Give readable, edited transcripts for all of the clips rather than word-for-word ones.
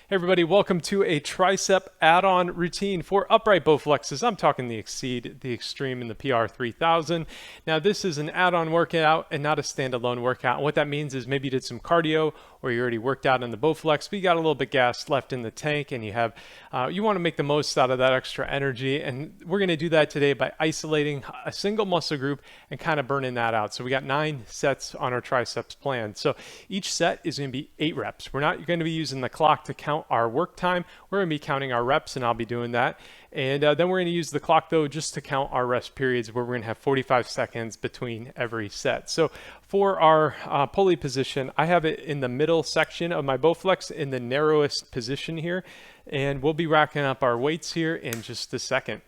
Hey everybody, welcome to a tricep add-on routine for upright Bowflexes. I'm talking the XCEED, the XTREME, and the PR3000. Now this is an add-on workout and not a standalone workout. And what that means is maybe you did some cardio or you already worked out on the Bowflex, but you got a little bit gas left in the tank and you want to make the most out of that extra energy. And we're going to do that today by isolating a single muscle group and kind of burning that out. So we got 9 sets on our triceps planned. So each set is going to be 8 reps. We're not going to be using the clock to count our work time. We're going to be counting our reps, and I'll be doing that. And then we're going to use the clock though just to count our rest periods, where we're going to have 45 seconds between every set. So for our pulley position, I have it in the middle section of my Bowflex in the narrowest position here, and we'll be racking up our weights here in just a second.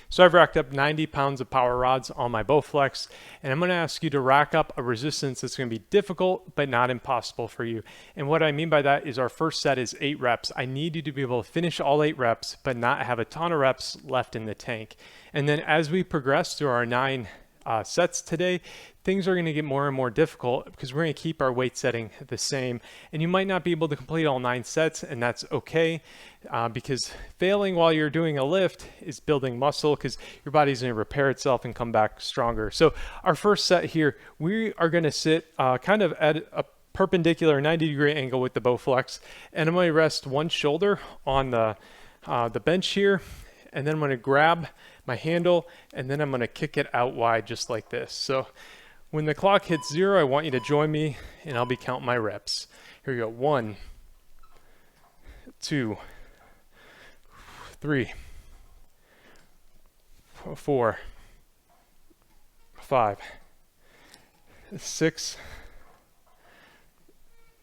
So I've racked up 90 pounds of power rods on my Bowflex, and I'm going to ask you to rack up a resistance that's going to be difficult but not impossible for you. And what I mean by that is our first set is 8 reps. I need you to be able to finish all 8 reps but not have a ton of reps left in the tank. And then as we progress through our 9 sets today, things are going to get more and more difficult because we're going to keep our weight setting the same, and you might not be able to complete all 9 sets, and that's okay, because failing while you're doing a lift is building muscle, because your body's going to repair itself and come back stronger. So our first set here, we are going to sit kind of at a perpendicular 90-degree angle with the Bowflex, and I'm going to rest one shoulder on the bench here, and then I'm going to grab my handle, and then I'm going to kick it out wide just like this. So when the clock hits 0, I want you to join me, and I'll be counting my reps. Here we go. 1, 2, 3, 4, 5, 6,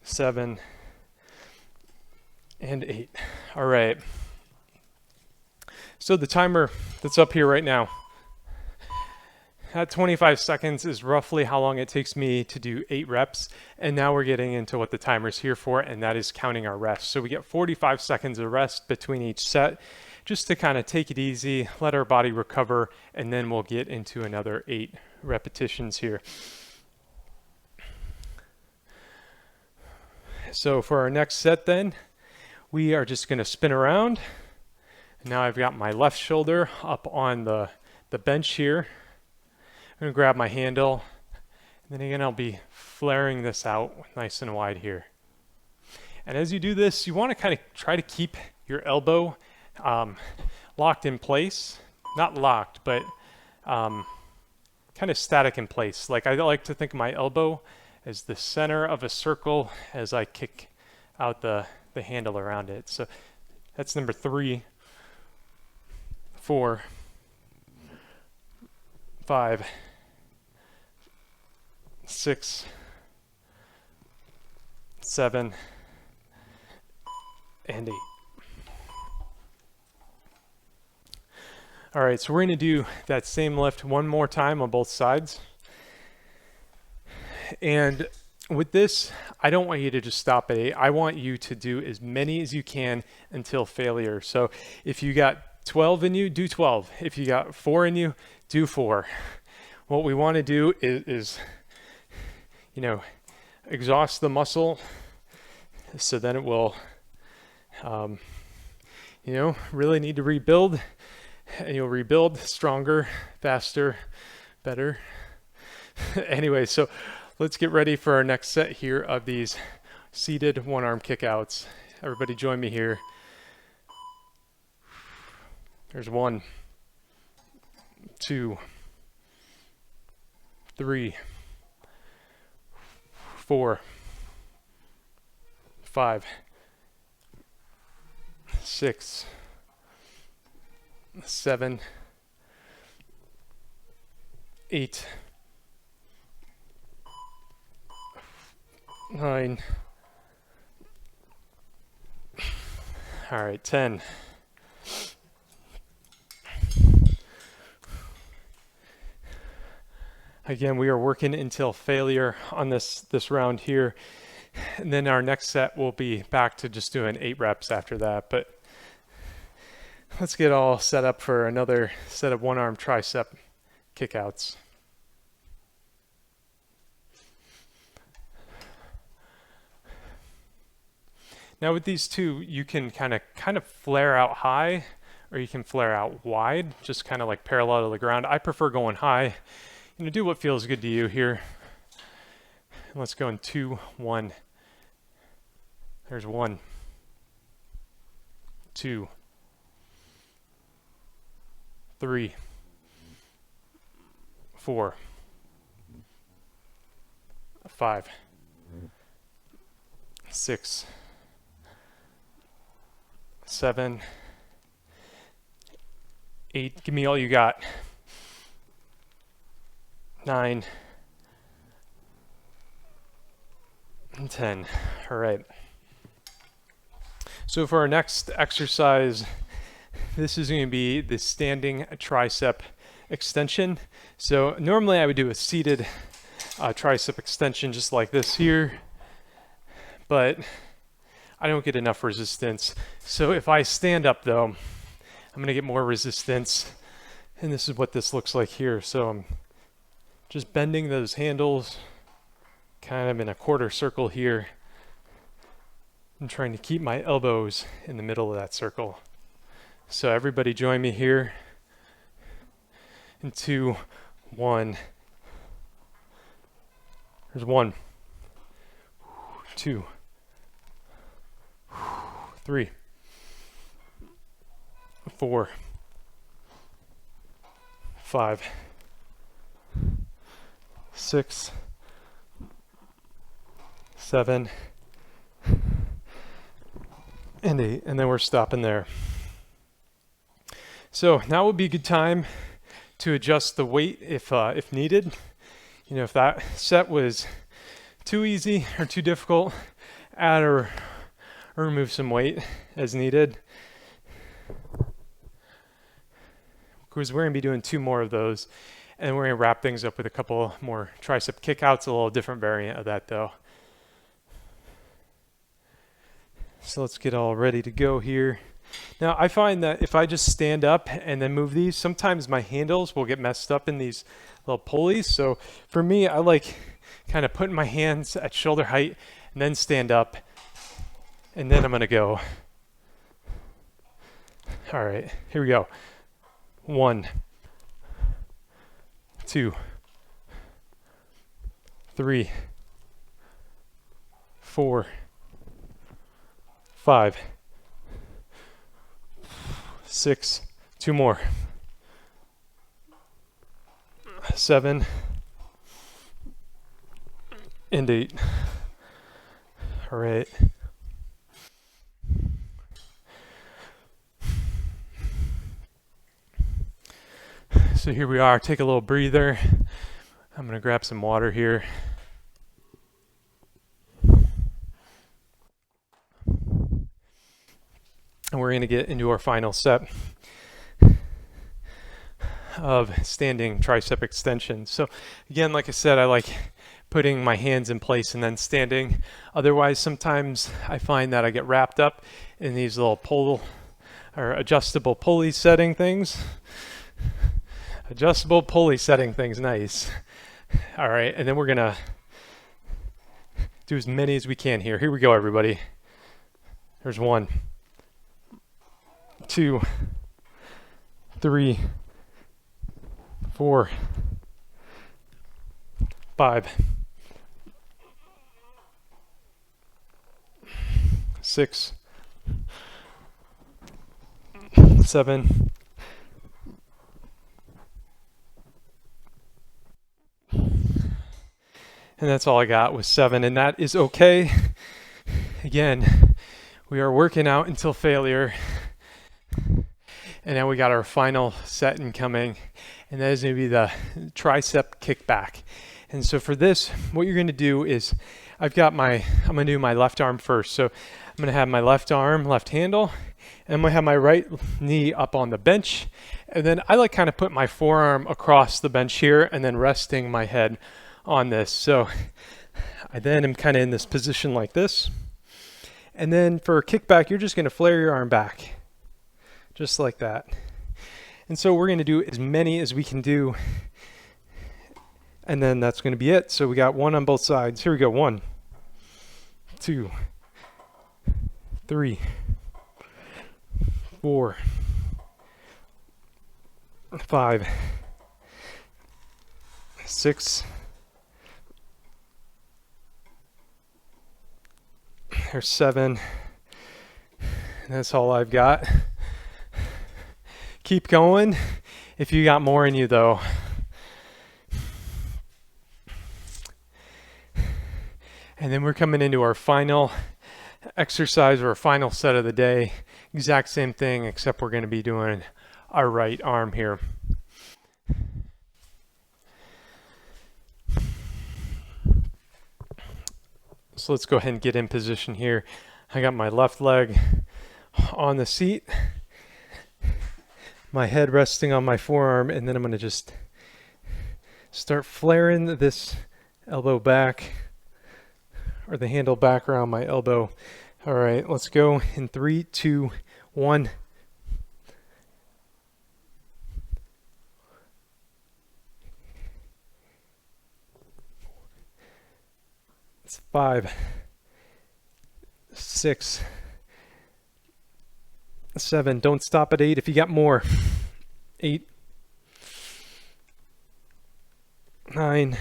7, and 8. All right. So the timer that's up here right now, at 25 seconds is roughly how long it takes me to do 8 reps. And now we're getting into what the timer's here for, and that is counting our rest. So we get 45 seconds of rest between each set, just to kind of take it easy, let our body recover, and then we'll get into another 8 repetitions here. So for our next set then, we are just going to spin around. Now I've got my left shoulder up on the bench here. I'm going to grab my handle, and then again I'll be flaring this out nice and wide here. And as you do this, you want to kind of try to keep your elbow locked in place. Not locked, but kind of static in place. Like I like to think of my elbow as the center of a circle as I kick out the handle around it. So that's number 3. 4, 5, 6, 7, and 8. All right, so we're going to do that same lift one more time on both sides. And with this, I don't want you to just stop at 8. I want you to do as many as you can until failure. So if you got 12 in you, do 12. If you got 4 in you, do 4. What we want to do is exhaust the muscle, so then it will, really need to rebuild, and you'll rebuild stronger, faster, better. Anyway, so let's get ready for our next set here of these seated one-arm kickouts. Everybody join me here. There's 1, 2, 3, 4, 5, 6, 7, 8, 9. All right, 10. Again, we are working until failure on this round here. And then our next set will be back to just doing 8 reps after that. But let's get all set up for another set of one-arm tricep kickouts. Now with these two, you can kind of flare out high, or you can flare out wide, just kind of like parallel to the ground. I prefer going high. You know, do what feels good to you here. Let's go in 2, 1. There's 1, 2, 3, 4, 5, 6, 7, 8. Give me all you got. 9, and 10. All right. So for our next exercise, this is going to be the standing tricep extension. So normally I would do a seated tricep extension just like this here, but I don't get enough resistance. So if I stand up though, I'm going to get more resistance. And this is what this looks like here. So I'm just bending those handles kind of in a quarter circle here. I'm trying to keep my elbows in the middle of that circle. So everybody join me here. In 2, 1. There's 1, 2, 3, 4, 5, 6, 7, and 8, and then we're stopping there. So now would be a good time to adjust the weight if needed. You know, if that set was too easy or too difficult, add or remove some weight as needed. Because we're going to be doing 2 more of those, and we're going to wrap things up with a couple more tricep kickouts, a little different variant of that though. So let's get all ready to go here. Now I find that if I just stand up and then move these, sometimes my handles will get messed up in these little pulleys. So for me, I like kind of putting my hands at shoulder height and then stand up, and then I'm going to go. All right, here we go. 1, 2, 3, 4, 5, 6, 2 more, 7, and 8. All right. So here we are. Take a little breather. I'm going to grab some water here. And we're going to get into our final set of standing tricep extension. So again, like I said, I like putting my hands in place and then standing. Otherwise, sometimes I find that I get wrapped up in these little pull or adjustable pulley setting things. Adjustable pulley setting things, nice. All right, and then we're gonna do as many as we can here. Here we go, everybody. There's 1, 2, 3, 4, 5, 6, 7, and that's all I got was 7, and that is okay. Again, we are working out until failure. And now we got our final set incoming, and that is going to be the tricep kickback. And so for this, what you're going to do is I'm going to do my left arm first. So I'm going to have my left arm, left handle, and I'm going to have my right knee up on the bench. And then I like kind of put my forearm across the bench here and then resting my head on this. So I then am kind of in this position like this. And then for a kickback, you're just going to flare your arm back. Just like that. And so we're going to do as many as we can do. And then that's going to be it. So we got 1 on both sides. Here we go. 1, 2, 3, 4, 5, 6. There's 7. That's all I've got. Keep going if you got more in you though. And then we're coming into our final exercise or our final set of the day. Exact same thing, except we're going to be doing our right arm here. So let's go ahead and get in position here. I got my left leg on the seat, my head resting on my forearm, and then I'm going to just start flaring this elbow back, or the handle back around my elbow. All right, let's go in 3, 2, 1. It's 5, 6, 7. Don't stop at 8 if you got more. 8, 9,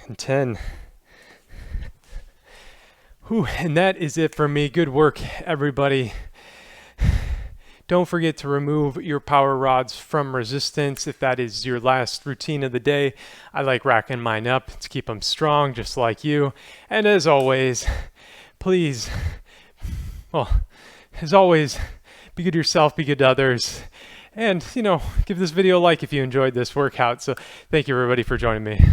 and 10. Whew, and that is it for me. Good work, everybody. Don't forget to remove your power rods from resistance if that is your last routine of the day. I like racking mine up to keep them strong, just like you. And as always, please, well, as always, be good to yourself, be good to others. And, give this video a like if you enjoyed this workout. So thank you, everybody, for joining me.